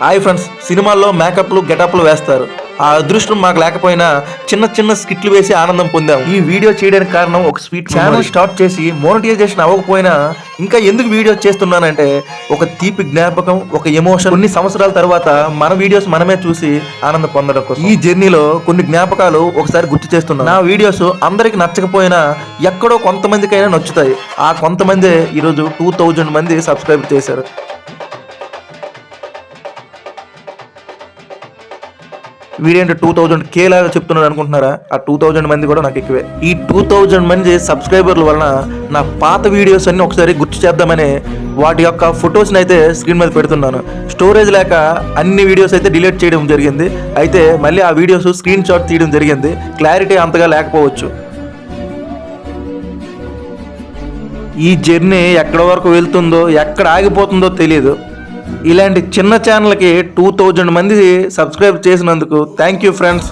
Hi friends, సినిమాల్లో మేకప్లు గెటప్లు వేస్తారు. ఆ అదృష్టం మాకు లేకపోయినా చిన్న చిన్న స్కిట్లు వేసి ఆనందం పొందాం. ఈ వీడియో చేయడానికి కారణం ఒక స్వీట్ ఛానల్ స్టార్ట్ చేసి మోనటైజేషన్ అవ్వకపోయినా ఇంకా ఎందుకు వీడియో చేస్తున్నానంటే ఒక తీపి జ్ఞాపకం, ఒక ఎమోషన్. కొన్ని సంవత్సరాల తర్వాత మన వీడియోస్ మనమే చూసి ఆనందం పొందడం కోసం ఈ జర్నీలో కొన్ని జ్ఞాపకాలు ఒకసారి గుర్తు చేస్తున్నాను. నా వీడియోస్ అందరికి నచ్చకపోయినా ఎక్కడో కొంతమందికైనా నచ్చుతాయి. ఆ కొంతమంది ఈరోజు 2000 మంది సబ్స్క్రైబ్ చేశారు. వీడేంటి 2000K లాగా చెప్తున్నాడు అనుకుంటున్నారా? ఆ 2000 మంది కూడా నాకు ఎక్కువే. ఈ 2000 మంది సబ్స్క్రైబర్ల వలన నా పాత వీడియోస్ అన్ని ఒకసారి గుర్తు చేద్దామని వాటి యొక్క ఫొటోస్ని అయితే స్క్రీన్ మీద పెడుతున్నాను. స్టోరేజ్ లేక అన్ని వీడియోస్ అయితే డిలీట్ చేయడం జరిగింది. అయితే మళ్ళీ ఆ వీడియోస్ స్క్రీన్ షాట్ తీయడం జరిగింది. క్లారిటీ అంతగా లేకపోవచ్చు. ఈ జర్నీ ఎక్కడ వరకు వెళ్తుందో, ఎక్కడ ఆగిపోతుందో తెలియదు. ఇలాంటి చిన్న ఛానల్కి 2000 మంది సబ్స్క్రైబ్ చేసినందుకు థ్యాంక్ యూ ఫ్రెండ్స్.